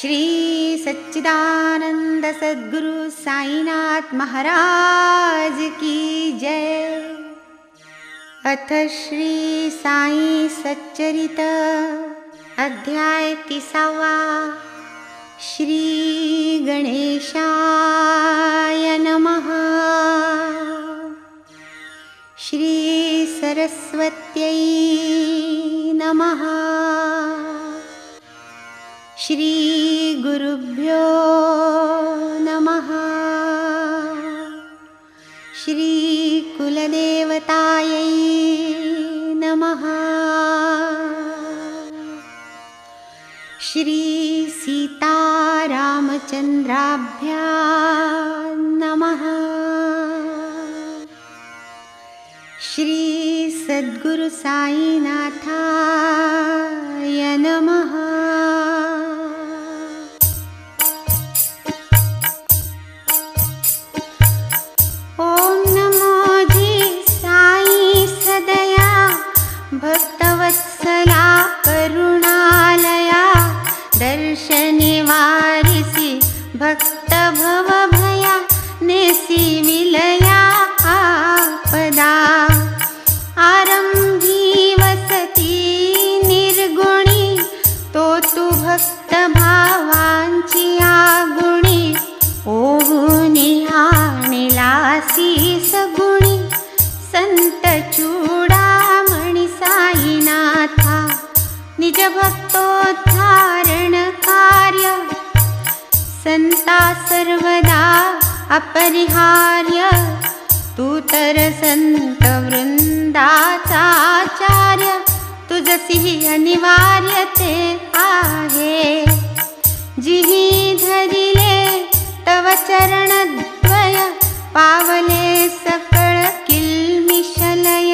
श्री सच्चिदानंद सद्गुरु साईनाथ महाराज की जय। अथ श्री साई सच्चरित अध्याय 30। श्री गणेशाय नमः। श्री सरस्वत्यै नमः। श्री गुरुभ्यो नमः। श्री कुलदेवतायै नमः। श्री सीतारामचन्द्राभ्यां नमः। श्री सद्गुरु साईनाथाय नमः। ओम नमो जी साई सदया भक्तवत्सला करुणालया दर्शने वारिसी भक्त भव भया नेसी विलया आपदा आरंभी वसती निर्गुणी तो तू भक्त भावांची आगुणी ओहुनी आणिलासी सगुणी संत चूडामणी साईनाथा निज भक्तोद्धारण कार्य संता सर्वदा अपरिहार्य तू तर संत वृंदाचा आचार्य तुझसी अनिवार्य ते आहे जिही धरिले तव चरणद्वय पावले सकळ किल्मिषलय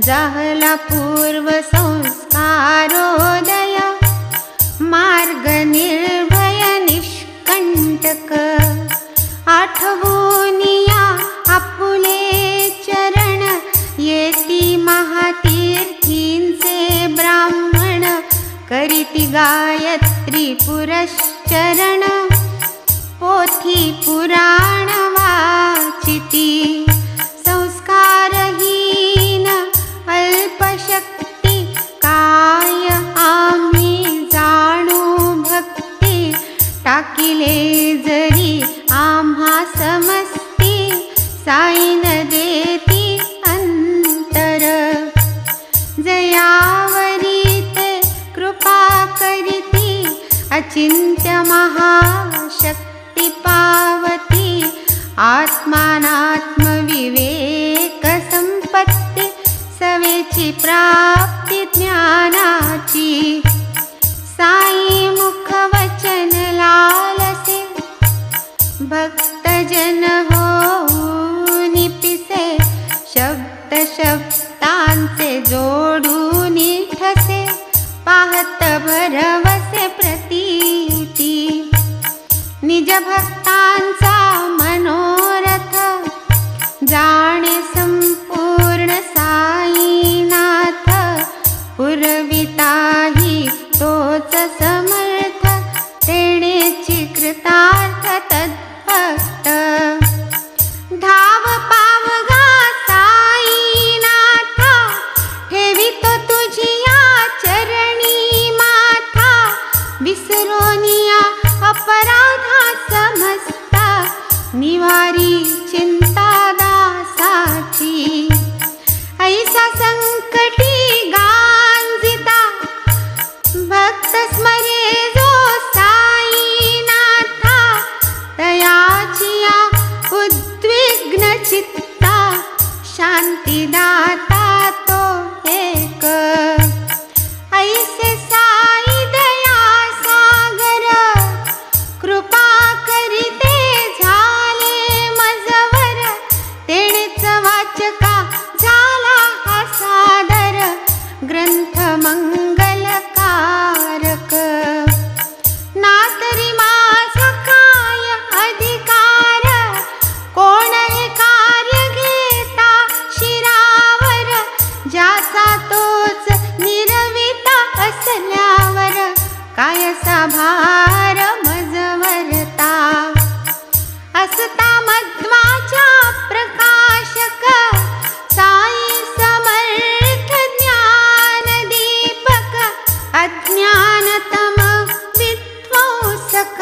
जाहला पूर्व संस्कारोदय मार्ग निर्भय निष्कंटक आठवूनिया आपुले चरण येती महातीर्थींचे ब्राह्मण करीती गायत्री पुरश्चरण पोथी पुराण वाचिती संस्कारहीन अल्पशक्ती काय आम्ही जाणू भक्ती टाकिले जरी आम्हा समस्ती साईन देती अंतर जयावरी ते कृपा करीती अचिंत्य महाशक्ती पावती आत्मानात्म विवेक संपत्ती सवेची प्राप्ती ज्ञानाची साई मुख वचन लालसे भक्तजन होऊनी पिसे शब्द शब्दांचे जोडून ठसे पाहत भरवसे प्रतीती निज भक्तांचा मनोरथ जाणे संपूर्ण साईनाथ पुरविताही तोच समर्थ तेणेची कृतार्थ तद्भक्त धाव पावगा साईनाथ ठेवितो तुझिया चरणी माथा विसरोनिया अपराधा समस्ता निवारी चिंता दासाची ऐसा संकटी गांजिता भक्त स्मरे जो साईनाथा तयाचिया उद्विग्न चित्ता शांतिदाता तो एक ऐसे साई दया सागर कृपा करीते झाले मज कायसा भार मजवरता असता मध्वाच्या प्रकाशक साई समर्थ ज्ञान दीपक अज्ञानतम विध्वंसक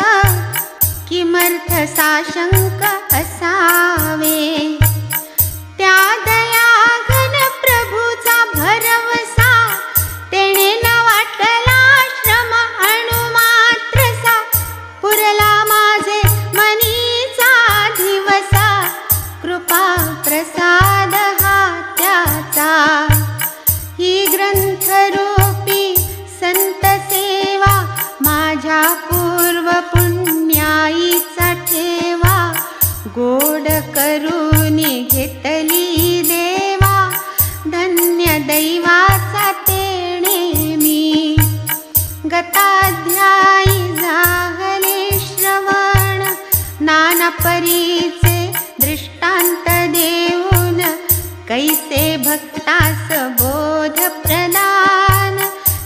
किमर्थ साशंक असावे त्या दया घन प्रभूचा भरवसा तेणे न वाटला श्रम अणुमात्रसा पुरला माझे मनीचा दिवसा कृपा प्रसाद हा त्याचा ही ग्रंथरूपी संत सेवा माझ्या पूर्व पुण्याईचा ठेवा गोड करून घेतली देवा धन्य दैवाचा तेणे मी गताध्यायी झाले श्रवण नाना परीचे दृष्टांत देऊन कैसे भक्तास बोध प्रदान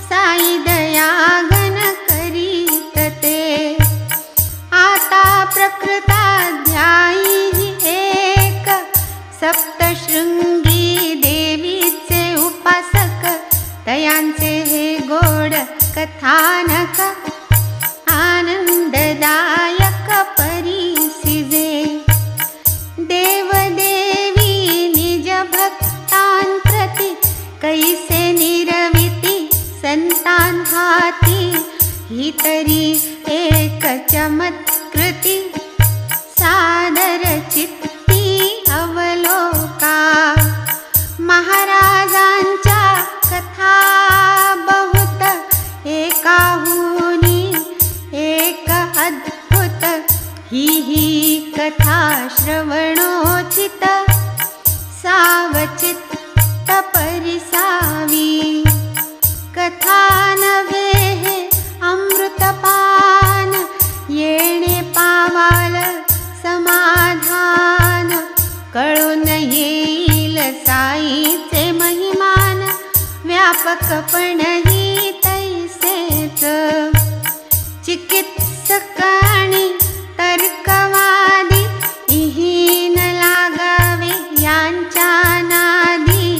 साई दयाघन करीत ते आता प्रकृताध्यायी एक सप्तशृंगी देवीचे उपासक तयांचे हे गोड कथानक आनंददायक परिसिजे देवदेवी निज भक्तांप्रती कैसे निरविती संतान हाती ही तरी एक चमत्कृती सादर चित्ती अवलोका महाराजांच्या कथा बहुत एकाहुनी एक अद्भुत ही कथा श्रवणोचित सावचित्त परिसावी कथा नव्हे अमृतपान येणे पावाल समाधान कळून येईल साईचे महिमान व्यापकपणही तैसेच चिकित्सकाणी तर्कवादी इहीन लागावे यांच्या नादी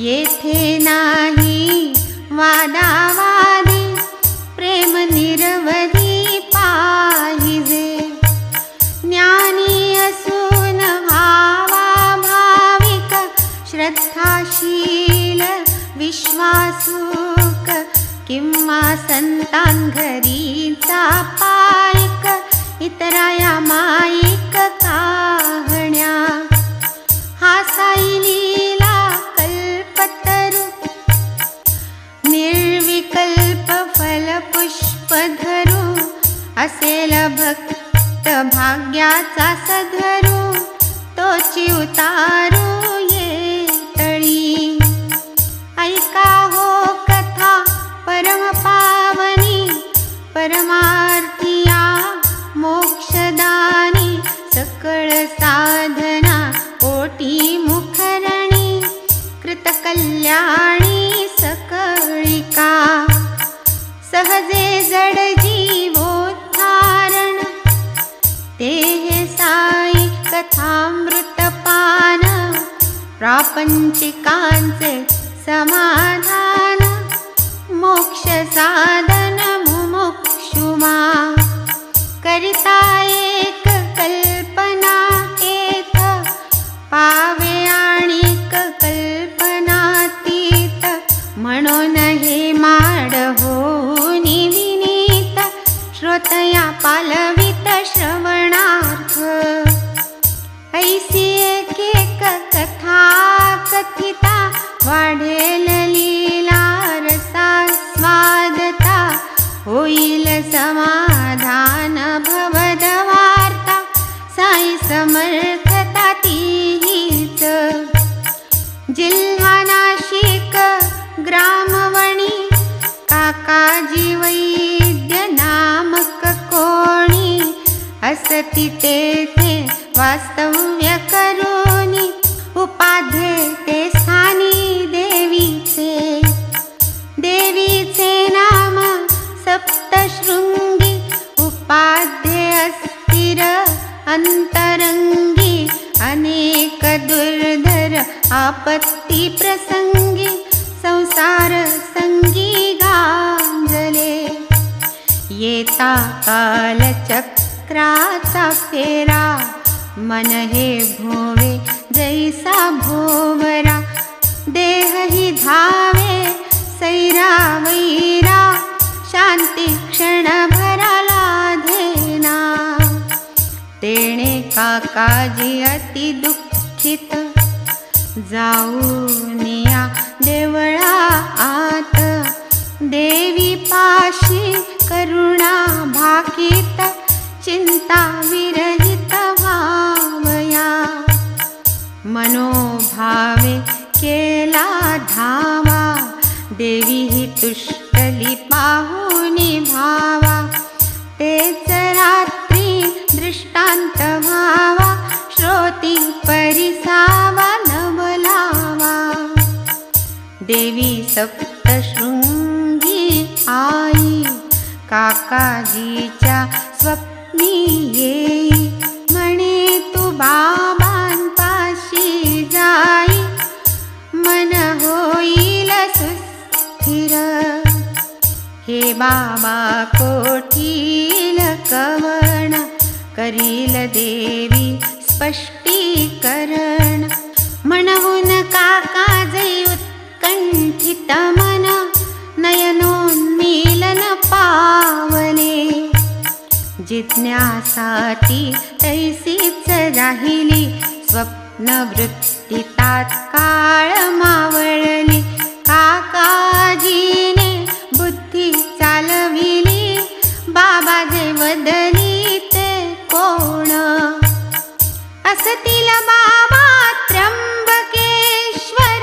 येथे नाही वादावादी प्रेम निरवधी पाहिजे ज्ञानी असून भावा भाविक श्रद्धाशील विश्वासूक किंवा संतान घरीचा पायक इतराया माईक काहण्या हा साई लीला कल्पतरू निर्विकल्प फल पुष्पधरू असेल भक्त भाग्याचा सधरू तोची उतारू ये तळी ऐका हो कथा परम पावनी परमार्थिया मोक्षदानी सकळ साधना कोटी मुखरणी कृतकल्याणी सकळिका सहजे जड जीवोद्धारण ते हे साई कथामृतपान प्रापंचिकांचे समाधान मोक्ष साधन मुमुक्षुमा करिता एक कल्पना येथ पावे आणिक कल्पनातीत म्हणून हे माड होऊनी विनीत श्रोतया पालवित श्रवणार्थ ऐसी एक एक कथा कथिता वाढेल लीला रसास्वादता होईल समाधान भवदवार्ता साई समर्थता तीच जिल्हा नाशिक ग्रामवणी काकाजी वैद्य नामक कोणी असती तेथे वास्तव्य करोनी उपाध्ये ते स्थानी देवीचे नाम सप्त अंतरंगी अनेक दुर्धर आपत्ती प्रसंगी संसार संगी गांजले येता कालचक्राचा फेरा मन हे भोवे जैसा भोवरा देह ही धावे सैरा वैरा शांती क्षण भराला धेना तेणे काकाजी अति दुःखित जाऊनिया देवळा आत देवी पाशी करुणा भाकित चिंता विरहित भावया मनोभावे केला धावा देवी ही तुष्टली पाहुनी भावा तेच रात्री दृष्टांत व्हावा श्रोती परिसावा नवलावा देवी सप्तशृंगी आई काकाजीच्या स्वप्नी येई म्हणे तू बाबांपाशी जाई मन होईल सुस्थिर हे बाबा कोठील कवण करील देवी स्पष्टीकरण म्हणून काकाजी उत्कंठित मन नयनोन्मीलन पावले जिज्ञासाती तैसीच राहिली स्वप्नवृत्ती तात्काळ मावळली काकाजीने बुद्धी चालविली बाबा जे वदली ते कोण असतील बाबा त्र्यंबकेश्वर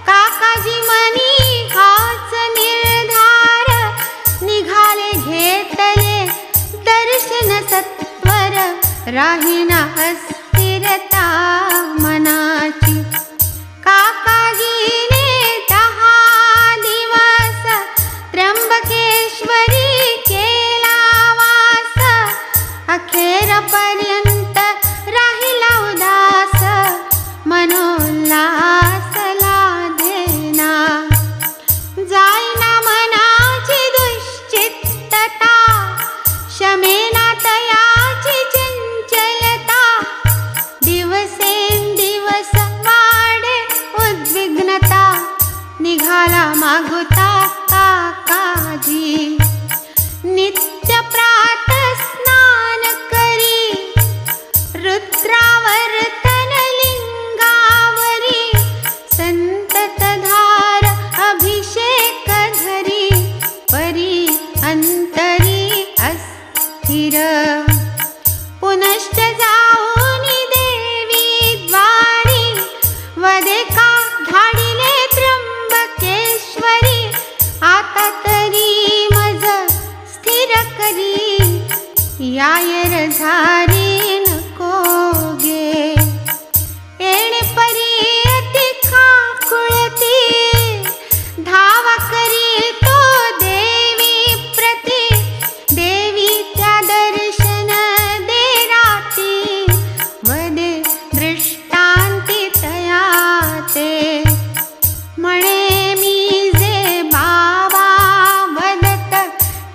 काकाजी मनी हाच निर्धार निघाले घेतले दर्शन सत्वर राहिना अस्थिरता मनाची काकाजीने 10 दिवस त्र्यंबकेश्वरी केला वास अखेरपर्यंत राहिला उदास मनोल्लास लाधेना जाईना मनाची दुश्चित्तता शमेना तयाची चंचलता दिवसेंदिवस वाढे उद्विग्नता निघाला मागुता काकाजी नित्य प्रातः स्नान करी रुद्रावर्तन लिंगावरी संततधार अभिषेक धरी परी अंतरी अस्थिर पुनश्च जाऊनी देवी द्वारी वदेका धाडिले त्र्यंबकेश्वरी आता तरी मज स्थिर करी यायर झारी नको गे येणे परी अति खाकुळती धावा करी तो देवी प्रति देवी त्या दर्शन दे राती वदे दृष्टांती तयाते म्हणे मी जे बाबा वदत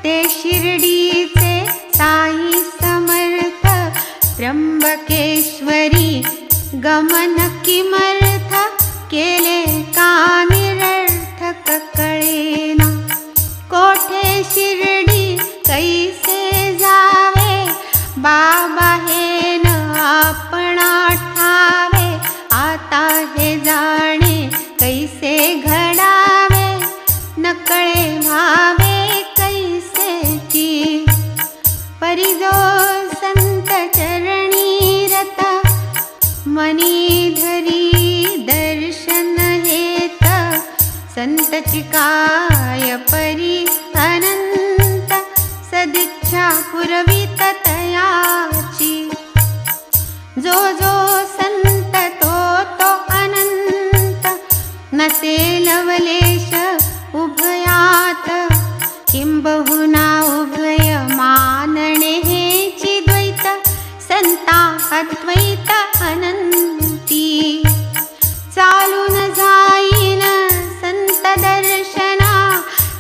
ते शिर्डीचे साई समर्थ त्र्यंबकेश्वरी गमन किमर्थ केले का निरर्थक कळेना कोठे शिर्डी कैसे जावे बाबा हे न आपण ठावे आता हे जाणे कैसे घडावे नकळे व्हावे कैसे की परिजो संत चरणी रत मनी धरी दर्शन हेत संतची काय परी अनंत सदिच्छा पुरवित तयाची जो जो संत तो अनंत नसे लवलेश उभयात किंबहुना उभय मानणे हेची द्वैत संता अद्वैत अनंती. चालून जाईन संत दर्शना,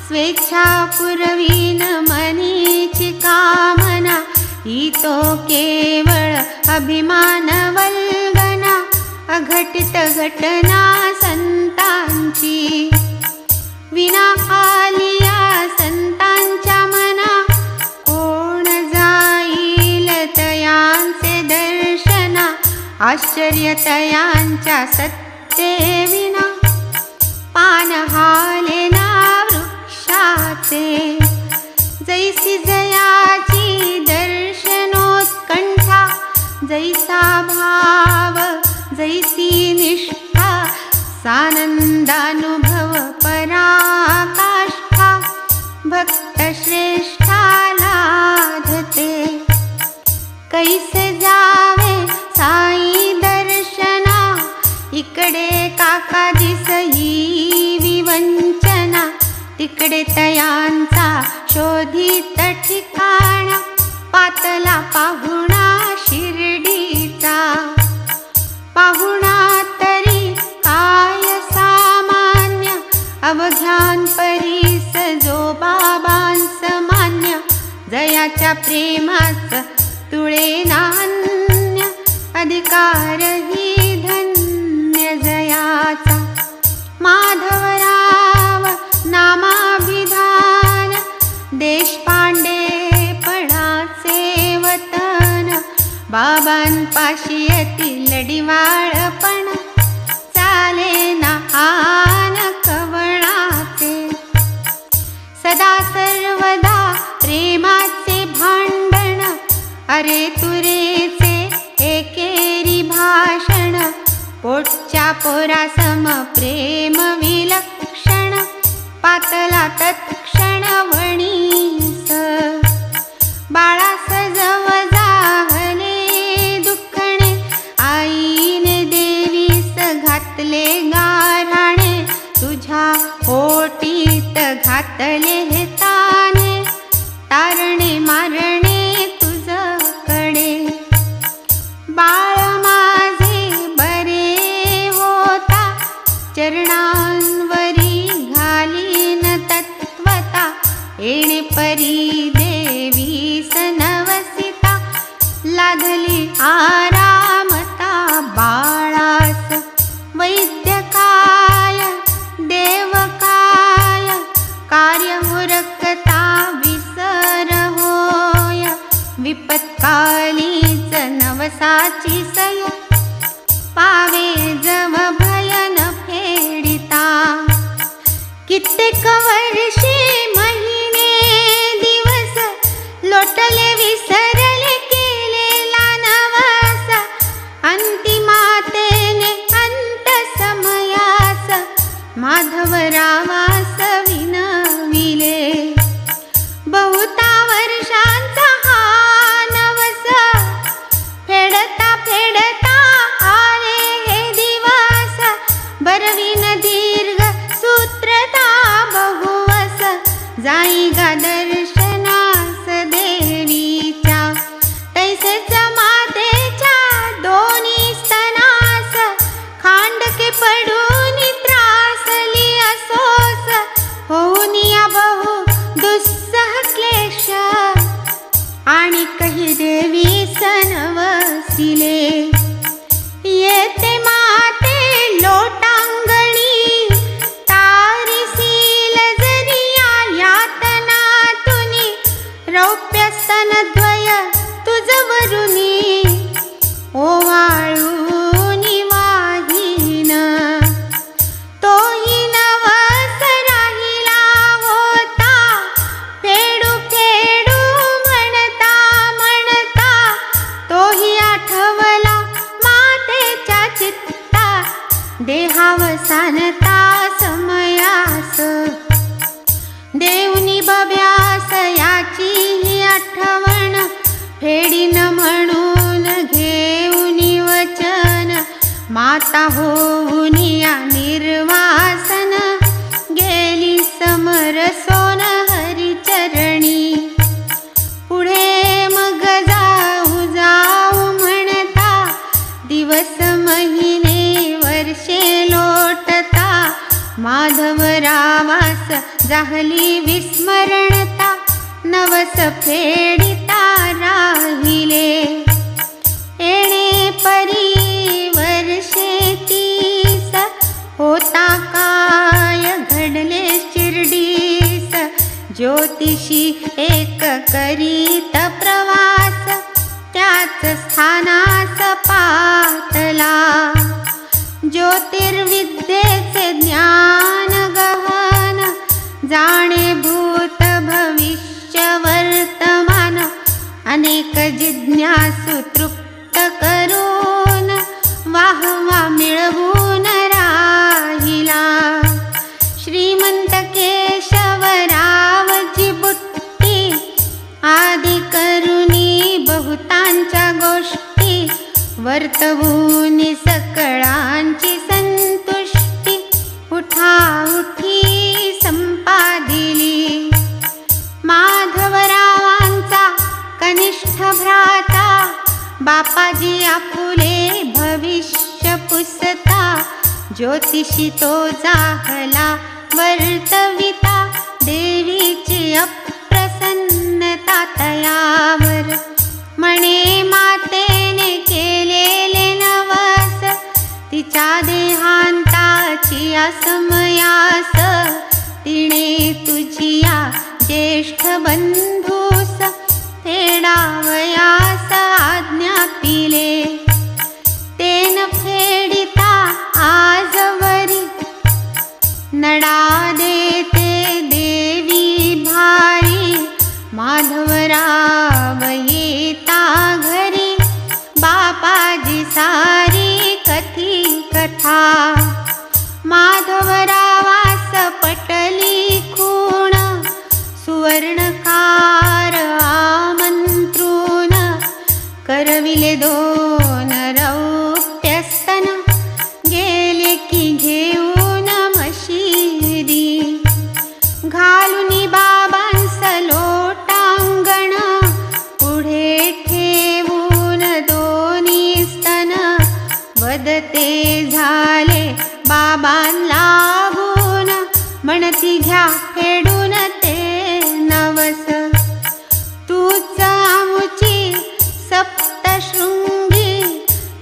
स्वेच्छा पुरवीन मनीची कामना. ही तो केवळ अभिमान वल्गना, अघटित घटना संतांची. विना आलिया संतांच्या मना, कोण जाईल तयांचे दर्शना. आश्चर्य तयांच्या सत्ते विना, पान हालेना वृक्षाचे. जैसी जयाची दर्शनोत्कंठा, जैसा भाव जैसी निष्ठा. सानंदानुभव पराकाष्ठा, भक्त श्रेष्ठा लाधते. कैसे जावे साई दर्शना, इकडे काका दिसही विवंचना. तिकडे तयांचा शोधित ठिकाणा, पातला पाहुणा शिर्डीचा. पाहुणा तरी काय सामान्य, अवघ्यान परीस जो बाबांस मान्य. जयाच्या प्रेमाच तुळे नान्य, अधिकार ही धन्य जयाचा. माधवराव नामाभिधान, देशपांडे पणाचे वतन. बाबांपाशी येतील लढिवाळपण, चाले ना आन कवणाचे. सदा सर्वदा प्रेमाचे भांडण, अरे तुरेचे एकेरी भाषण. पोटच्या पोरासम प्रेम विलक्षण, पातला तत्क्षण वणीस. बाळास जव जाहले दुःखणे, आईने देवीस घातले गाऱ्हाणे. तुझ्या पोटीत घातले हे ताने, तारणे मारणे तुझकडे. बाळ माझे बरे होता, चरणांवरी घालीन तत्वता. येणे परी देवीस नवसिता, लाधली आरामता बाळास. वैद्यकाय देवकाय, कार्य उरकता विसर होय. विपत्कालीच नवसाची सय, पावे जव भयन फेडिता. कित्येक वर्षे महिने दिवस, लोटले विसरले केलेला नवस. अंतिमातेने अंत समयास, माधवरावास विनविले. बहुता वर्षांचा हा नवस, फेडता फेडता आले हे दिवस. बरविन दीर्घ सूत्रता बहुवस, जाई गा दर्शनास देवीच्या. तैसेच मातेच्या दोन्ही स्तनास, खांडके पडून त्रासली असोस. होऊन या बहु दुस्सह क्लेश, आणि कही देवी सनवसिले. येते माते लोटांगणी, तारिसील जरिया यातनातुनी. रौप्य स्तनद्वय तुझवरुनी, ओवाळूनी वाहीन. तोही नवस राहिला होता, फेडू फेडू म्हणता म्हणता. तोही आठवला मातेच्या चित्ता, देहावसानता समयास. देऊनी बब्यास याची ही आठवण, फेडीन म्हणून घेऊनी वचन. माता होऊन या निर्वासन, गेली समरसोन हरिचरणी. पुढे मग जाऊ जाऊ म्हणता, माधवरावास जाहली विस्मरणता, नवस फेडिता राहिले. येणे परी वर्षे 30, होता काय घडले शिर्डीस. ज्योतिषी एक करीत प्रवास, त्याच स्थानास पातला. ज्योतिर्विद्येचे ज्ञान गहन, जाणे भूत भविष्य वर्तमान. अनेक जिज्ञासु तृप्त करून, वाहवा मिळवून राहिला. श्रीमंत केशवरावची बुट्टी, आदि करुणी बहुतांच्या गोष्टी. वर्तवून सकळांची संतुष्टी, उठाउठी संपादिली. माधवरावांचा कनिष्ठ भ्राता, बापाजी आपुले भविष्य पुसता. ज्योतिषी तो जाहला वर्तविता, देवीची अप्रसन्नता तयावर. म्हणे मातेने केलेले नवस, तिच्या देहांताची असमयास. तिने तुझिया ज्येष्ठ बंधूस, फेडावयास आज्ञा पिले. तेन फेडिता आजवरी, नडा देते देवी भारी. माधवराव येता घरी, बापाजी सारी कथी कथा. माधवरावास पटली खूण, सुवर्णकार आमंत्रून. करविले 2 रौप्यस्तन, गेले की घेऊन मशिदी. घालुनी बाबांस लोटांगण, पुढे ठेवून 2 स्तन. वदते झाले बाबां लागून, म्हणती घ्या फेडून ते नवस. तूच आमुची सप्तशृंगी,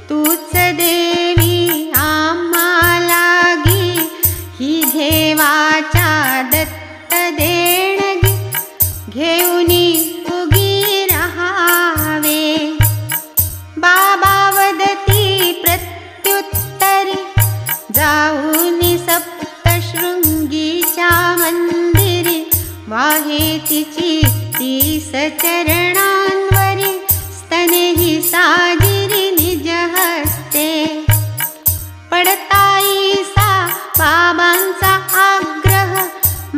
तूच देवी आम्हा लागी. ही घेवाच्या दत्त देणगी, घेऊनी उगी रहावे. बाबा वदती प्रत्युत्तरी, जाऊनी सप्तशृंगीच्या मंदिरी. वाहे तिची 30 चरणांवरी, स्तनेही साजिरी निज हस्ते. पडताईसा बाबांचा आग्रह,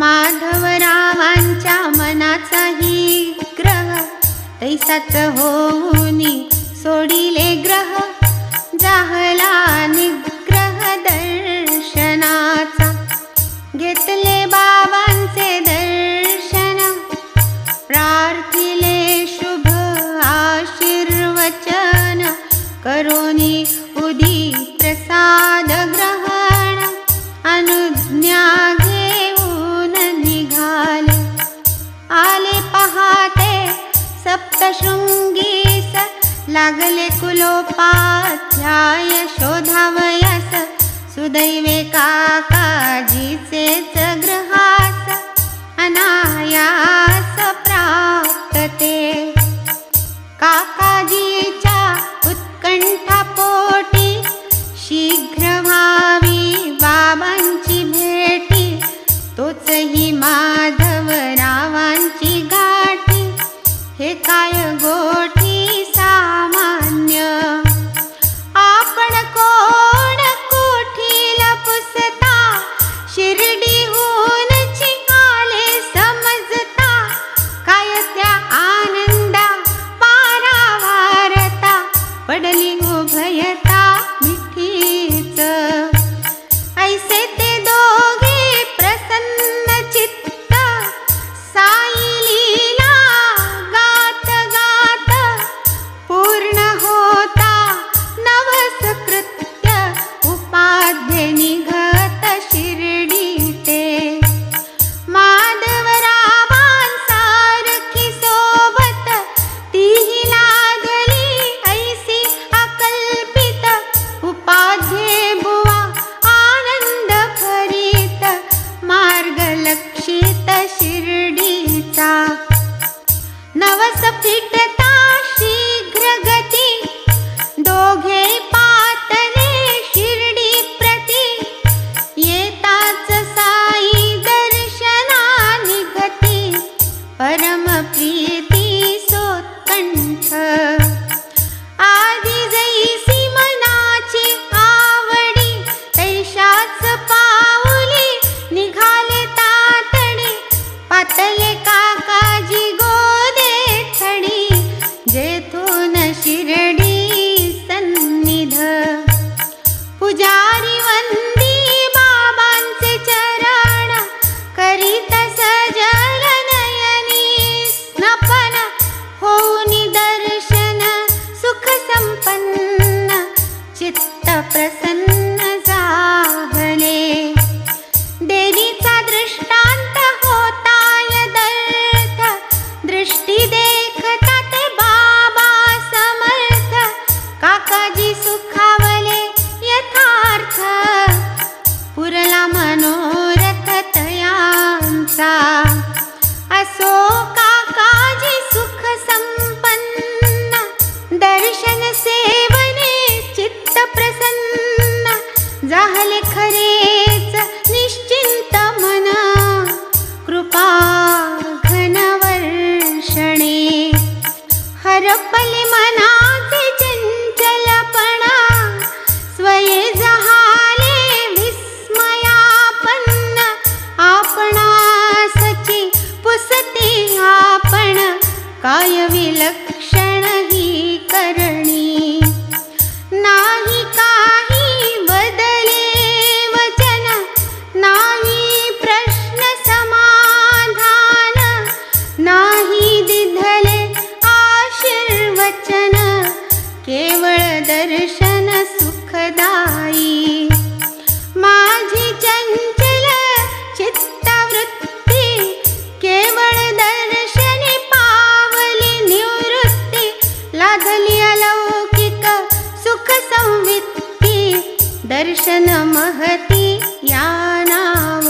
माधवरावांच्या मनाचाही ग्रह. तैसाच होऊनी सोडिले ग्रह, जाहला निग्रह दर्शनाचा. घेतले बाबांचे दर्शन, प्रार्थिले शुभ आशीर्वचन. करोनी उदी प्रसाद ग्रहण, अनुज्ञा घेऊन निघाले. आले पहाटे सप्तशृंगीस, लागले कुलोपाध्याय शोधावयास. सुदैवे काकाजीचेच गृहास, अनायास प्राप्तते. काकाजीच्या उत्कंठापोटी, शीघ्र व्हावी बाबांची भेटी. तोचही माधवरावांची गाठी, हे काय गोठी सामान्य. आपण कोण कोठीला पुसता, शिर्डीहून परम प्रीती सोत्कंठ. आधी जैसी मनाची आवडी तैशाच पाऊली निघाले तातडी. पातले काकाजी गोदे थडी जेथून शिर्डी सन्निध. पुजारी वंदी बाबांचे चरण करीत सजल नयनी स्नपन. होऊन दर्शन सुख संपन्न चित्त प्रसन्न झाले. देवीचा दृष्टांत होता यदर्थ दृष्टी देखता ते बाबा समर्थ. काकाजी सुखावले यथार्थ पुरला मनोरथ तयांचा. असो काकाजी सुख संपन्न दर्शन सेवने चित्त प्रसन्न. झाले खरेच निश्चिंत मन कृपा घन वर्षणे. हरपले मनाचे चंचलपणा स्वये जहाले विस्मयापन्न. आपणासची पुसती आपण काय विलक्षण ही करणी. नाही काही बदले वचन नाही प्रश्न समाधान. नाही दिधले आशीर्वचन केवळ दर्शन सुखदायी. माझी चंचल चित्तवृत्ती केवळ दर्शने पावली निवृत्ती. लाधली अलौकिक सुख संवित्ती दर्शन महती या नाव.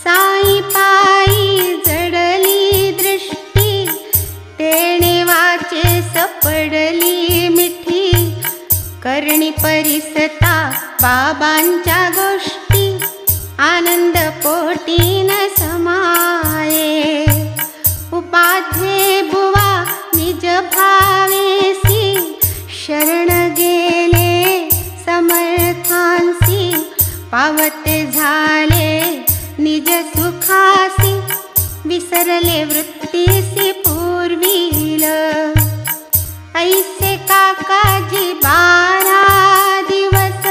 साई पायी जडली दृष्टी तेणे वाचे सपडली मिठी. करणी परिसता बाबांच्या गोष्टी आनंद पोटी न समाये. उपाध्ये बुवा निज भावेसी शरण गेले समर्थांसी. पावते झाले निज सुखासी विसरले वृत्तीसी पूर्वील. ऐसे काकाजी 12 दिवस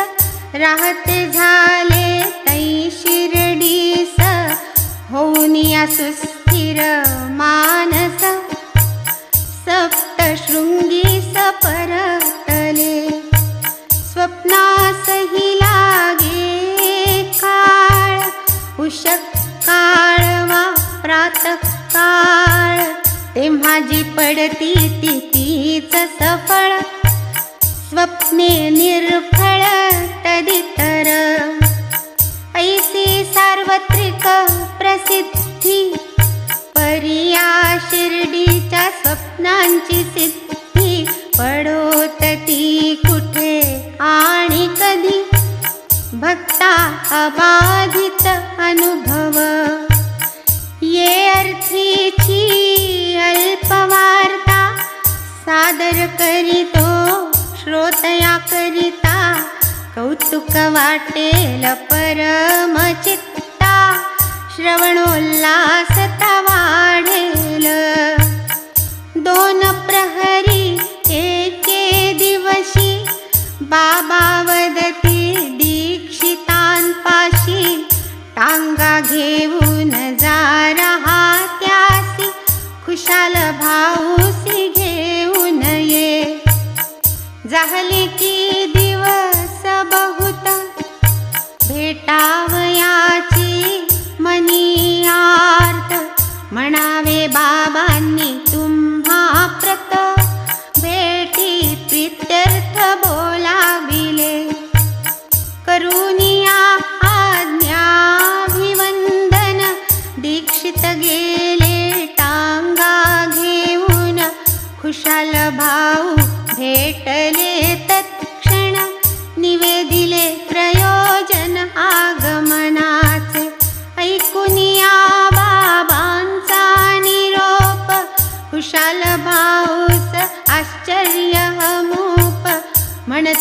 राहते झाले तै शिर्डीस. होऊन या सुस्थिर मानस सप्तशृंगीस परतले. स्वप्नासही लागे काळ उषक काळ वा प्रातःकाळ. तेव्हा जी पडती ती तीच सफळ स्वप्ने निर्फळ तदितर. ऐसी सार्वत्रिक प्रसिद्धी परिया शिर्डीच्या स्वप्नांची सिद्धी. पडोत ती कुठे आणि कधी भक्ता अबाधित अनुभव. ये अर्थीची अल्पवार्ता सादर करीतो श्रोतया करिता. कौतुक वाटेल परमचित्ता श्रवणोल्लासता वाढेल. 2 प्रहरी एके दिवशी बाबा वदती दीक्षितांपाशी. टांगा घेऊन जा रहा त्यासी खुशाल भाऊसी घेऊन ये. झाले की दिवस बहुत भेटावयाची मनी आर्त. म्हणावे बाबांनी तुम्हा प्रत भेटी प्रीत्यर्थ बोलाविले. करुनिया आज्ञाभिवंदन दीक्षित गेले टांगा घेऊन. खुशाल भाऊ भेटले तत्क्षण निवेदिले प्रयोजन आगमनाचे. ऐकुनिया बाबांचा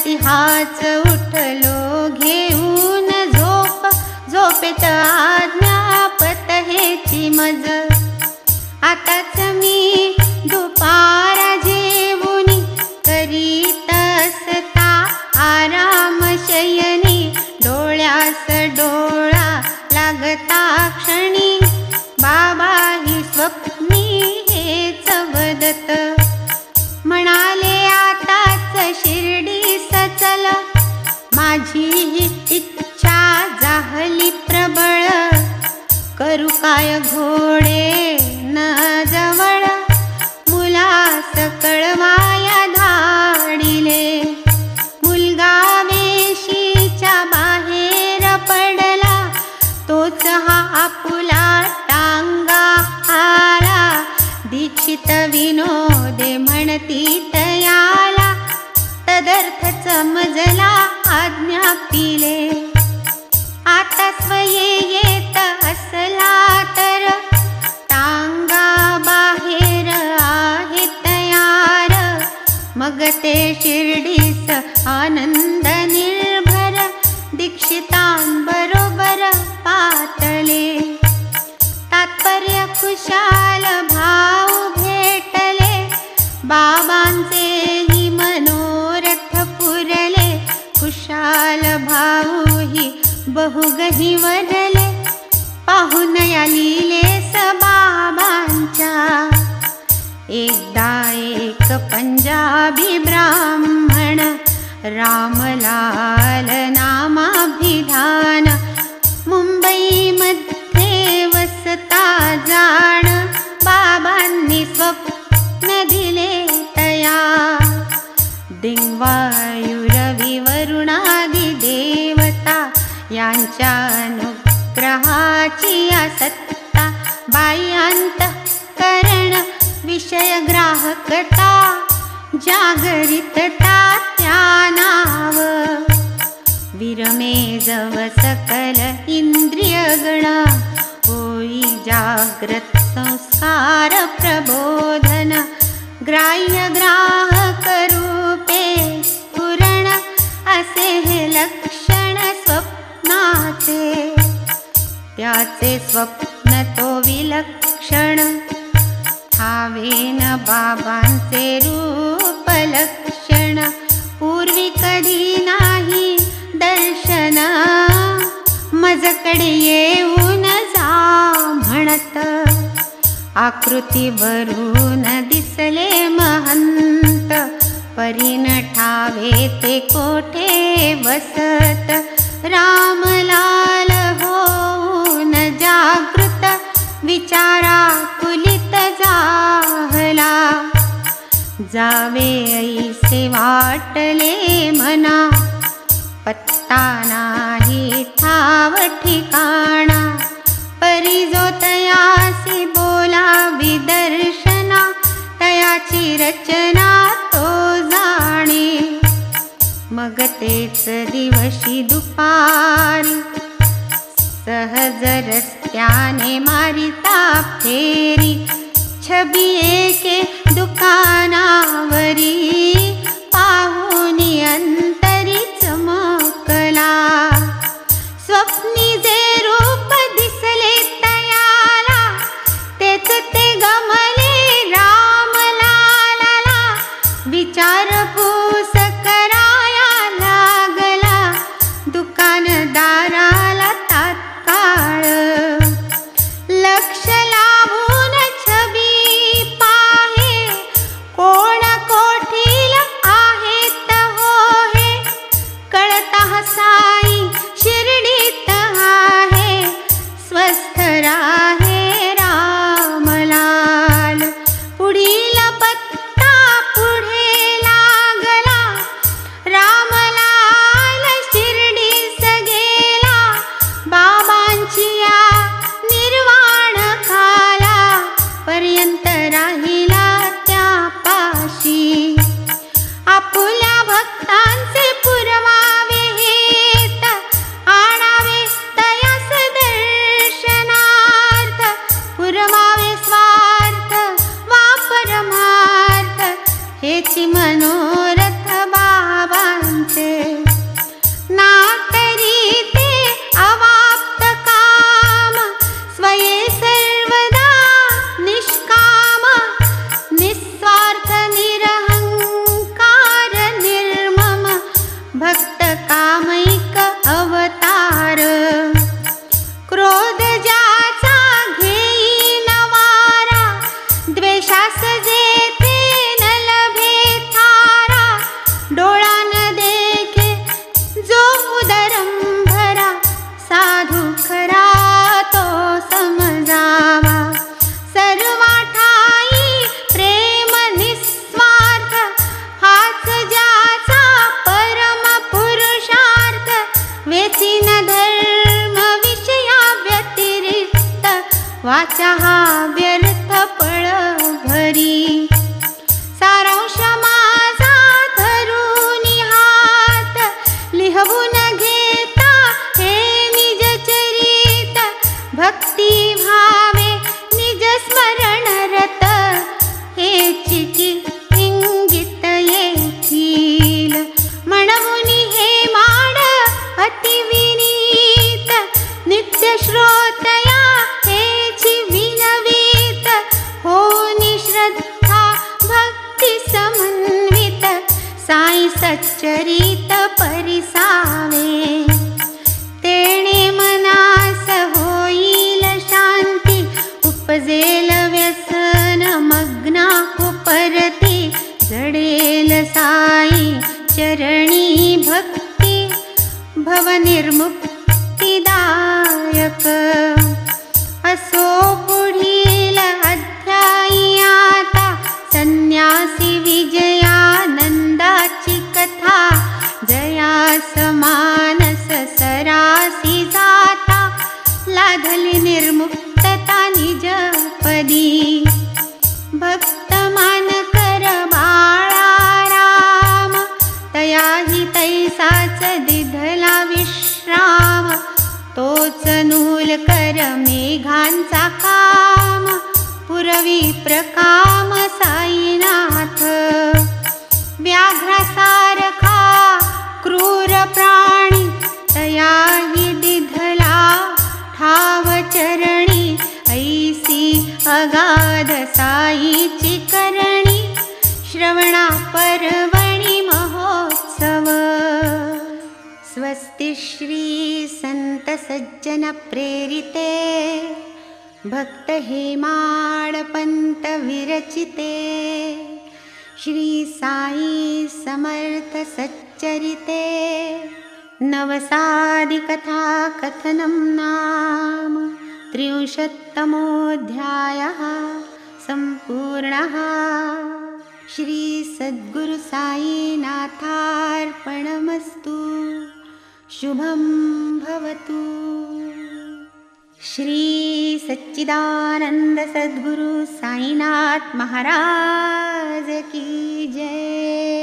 राती हाच उठलो घेऊन झोप, झोपेत आज्ञापत हेची मज. आताच मी दुपारा जेवुनी करीत असता आराम शयनी. डोळ्यास डोळा लागता क्षणी बाबा ही स्वप्नी हेच वदत. म्हणाले आताच शिर्डीस चल, माझी ही इच्छा जाहली प्रबळ. करू काय घोडे न जवळ, मुलास कळवाया धाडिले. मुलगा वेशीच्या बाहेर पडला, तोच हा आपुला टांगा आला. दीक्षित विनोदे म्हणती तयाला, तदर्थ समजला आज्ञा पिले. आता स्वये येत असला तर टांगा बाहेर आहे तयार. मग ते शिर्डीस आनंद निर्भर दीक्षितांबरोबर पातले. तात्पर्य खुशाल भाऊ भेटले, बाबांचेही मनोरथ पुरले. खुशाल भाऊ ही बहुगही वरले, पाहून या लीलेस बाबांच्या. एकदा एक पंजाबी ब्राह्मण रामलाल नामाभिधान, मुंबईमध्ये वसता जाण. बाबांनी स्वप्न दिले तया, दिंगवायुरवी वरुणादी देवता यांच्या अनुग्रहाची सत्ता. बाह्यांतःकरण विषय ग्राहकता, जागरितता त्या नाव. विरमे जव सकल इंद्रियगण, होई जाग्रत संस्कार प्रबोधन. ग्राह्य ग्राहक रूपे स्फुरण, असे हे लक्षण स्वप्नाचे. त्याचे स्वप्न तो विलक्षण, ठावेन बाबांचे रूप लक्षण. पूर्वी कधी नाही दर्शन, मजकडे येऊन जा म्हणत. आकृतीवरून दिसले महंत, परीन ठावे ते कोठे वसत. रामलाल होऊन जागृत, विचारा कुलित जाहला. जावे ऐसे वाटले मना, पत्ता नाही ठाव ठिकाणा. परी जो तयासी बोलावी दर्शना, तयाची रचना तो जाणे. मग तेच दिवशी दुपारी, सहज रस्त्याने मारिता फेरी. छबी एके दुकानावरी, पाहुनी अंतरी चमकला. स्वप्नी जे रूप दिसले तयाला, तेच ते गमले रामलाला. विचारपूस कराया लागला, दुकानदाराला तात्काळ. लक्ष लावून छबी पाहे, कोण कोठील आहेत हो हे. कळता हसाई शिर्डीत आहे, स्वस्थ राहे रामलाल. पुढील पत्ता पुढे लागला, रामलाल शिर्डीस गेला. बाबांची या निर्वाण खाला, पर्यंत राहिला त्या पाशी. आपुल्या भक्तांचे पुरवावे हेत, आणावे तयास दर्शनार्थ. पुरवावे स्वार्थ वा परमार्थ, हेची मनोरथ बाबांचे. भजेल व्यसन मग्ना कुपरती, जडेल साई चरणी भक्ती, भवनिर्मुक्तिदायक। असो पुढील अध्यायी आता, संन्यासी विजयानंदाची कथा, जयास मानस सरासी जाता, लाधली निर्मुक्तता निजपदी। भक्त मान कर बाळा राम, तयाही तैसाच दिधला विश्राम, तोच नूल कर मेघांचा काम, पुरवी प्रकाम साईनाथ। व्याघ्रासारखा क्रूर प्राणी, तयाही दिधला ठाव चरणी, ऐसी अगाध साईची करणी, श्रवणा पर्वणी महोत्सव। स्वस्ति श्री संत सज्जन प्रेरिते, भक्त हेमाड पंत विरचिते, श्री साई समर्थ सच्चरिते, नवसादि कथा कथनं नाम 63तमोऽध्यायः सम्पूर्णः। श्री सद्गुरु साईनाथार्पणमस्तु। शुभं भवतु। श्री सच्चिदानंद सद्गुरु साईनाथ महाराज की जय।